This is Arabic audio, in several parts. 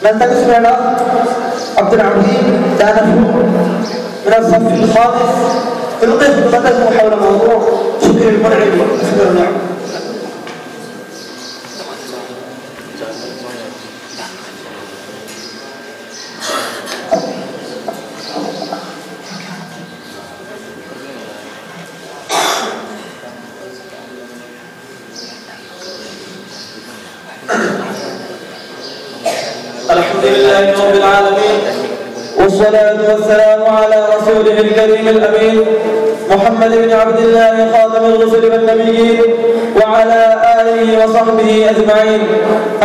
نلتمس لنا عبد العظيم دانفو من الصف الخامس يلقي خطبته حول موضوع شكر المنعم وشكر النعم. الحمد لله رب العالمين، والصلاة والسلام على رسوله الكريم الأمين محمد بن عبد الله خاتم الرسل والنبيين وعلى آله وصحبه أجمعين.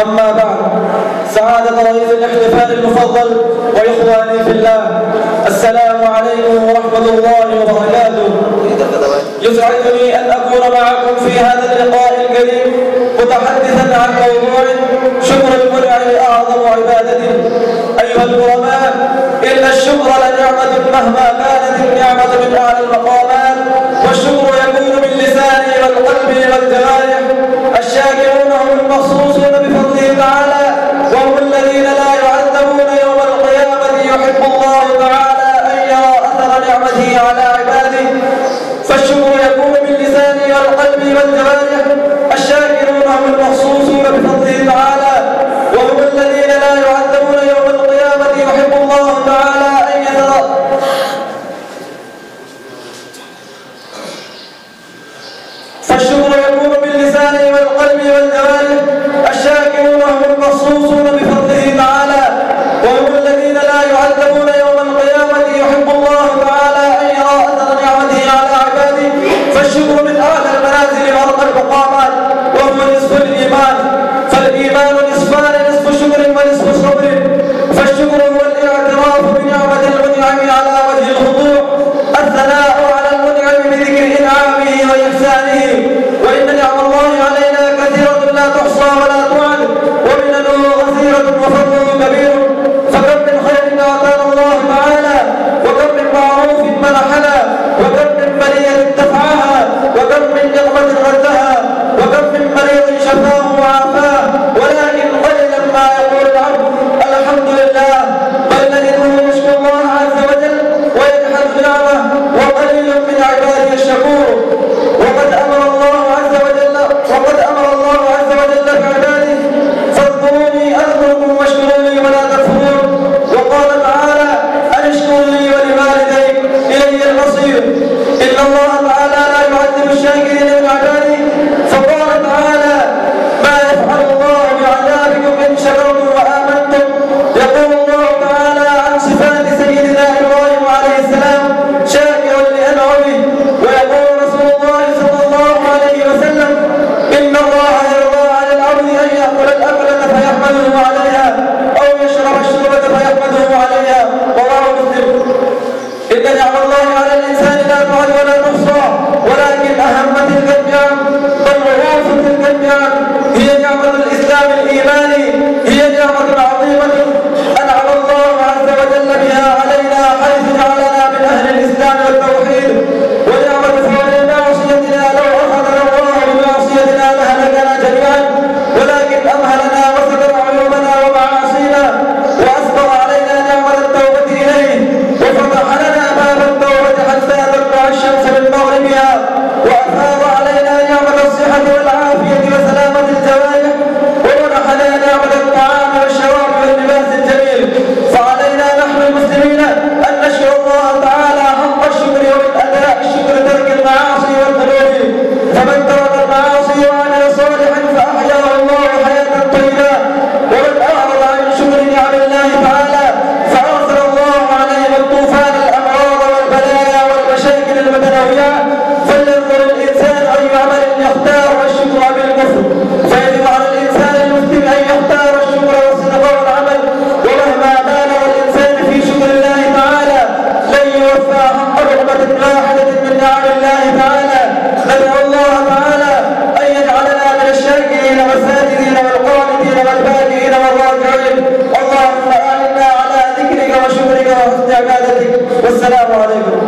أما بعد، سعادة رئيس الاحتفال المفضل وإخواني في الله، السلام عليكم ورحمة الله وبركاته. يسعدني أن أكون معكم في هذا اللقاء الكريم متحدثا عن موضوع شكر المنعم أعظم عبادة. أيها الكرماء، إن الشكر لنعمة مهما كانت النعمة من أعلى المقامات، والشكر يكون باللسان والقلب والجوارح. الشاكرون هم المخصوصون بفضله تعالى، وهم الذين لا يعذبون يوم القيامة. يحب الله تعالى أن يرى أثر نعمته على عباده، فالشكر يكون باللسان والقلب والجوارح. الشاكرون هم المخصوصون بفضله تعالى، وهم الذين لا يعذبون يوم القيامة. يحب الله تعالى أن يرى فالشكر يكون باللسان والقلب والجوارح. الشاكرون هم المخصوصون بفضله تعالى، وهم الذين لا يعذبون يوم القيامة. يحب الله تعالى أن يرى أثر نعمته على عباده، فالشكر من أعلى المنازل وأرقى المقامات، وهو نصف الإيمان. فالإيمان نصفان، نصف شكر ونصف صبر. فالشكر هو الاعتراف بنعمة المنعم على وجه الخضوع، الثناء على المنعم بذكر إنعامه وإحسانه. وإن نعم الله علينا كثيرة لا تحصى ولا تعد، ومننه غزيرة وفضله كبير. فكم من خير أعطانا الله تعالى، وكم من معروف منحنا، وكم من بلية دفعها، وكم من نعمة ردها، وكم من مريض شفاه وعافاه. ولكن قليلا ما يقول العبد الحمد لله، بل نجده يشكر الله عز وجل ويجحد نعمه، وقليل من عباده الشكور. وقد امر الله عز وجل بعباده فاذكروني اذكركم واشكروا لي ولا تكفرون. وقال تعالى ان اشكر لي ولوالديك الي المصير. ان الله تعالى لا يعذب الشاكرين من عباده، فقال تعالى ما يفعل الله بعذابكم ان شكرتم وامنتم. يقول الله تعالى عن صفات سيدنا ابراهيم عليه السلام شاكرا لانعمه، ويقول رسول الله صلى الله عليه وسلم ان الله يرضى على العبد ان ياكل الاكله فيحمده عليها، او يشرب الشربه فيحمده عليها. رواه مسلم. ان نعم الله على الانسان لا تعد ولا تحصى، ولكن اهم تلك النعم، بل رؤوس تلك النعم، هي نعمه الاسلام الايماني. هي نعمه عظيمه انعم الله عز وجل بها علينا، حيث جعلنا من اهل الاسلام والتوحيد. ونعمه فعل معصيتنا، لو اخذنا الله بمعصيتنا لهلكنا جميعا، ولكن امهلنا وستر عيوبنا ومعاصينا، واسبغ علينا نعمه التوبه اليه، وفتح لنا باب التوبه حتى تطلع الشمس من مغربها، وافاض علينا نعمه الصحه والعافيه وسلامه الجوارح، ومنحنا نعمه الطعام والشراب واللباس الجميل. فعلينا نحن المسلمين ان نشكر الله تعالى حق الشكر، ومن اداء الشكر ترك المعاصي والذنوب. فمن ترك المعاصي وعمل صالحا فاحياه الله حياه طيبه، ومن اعرض عن شكر نعم الله تعالى فارسل الله عليه الطوفان الامراض والبلايا والمشاكل المتنوعه. فلينظر الانسان اي عمل يختار الشكر بالكفر، فيجب على الانسان المسلم ان يختار الشكر والصدق والعمل. ومهما بالغ الانسان في شكر الله تعالى لن يوفى حق نعمه واحده من نعم الله تعالى. ندعو الله تعالى ان يجعلنا من الشاكرين والساجدين والقانتين والباكين والراكعين. اللهم اعنا على ذكرك وشكرك وحسن عبادتك. والسلام عليكم.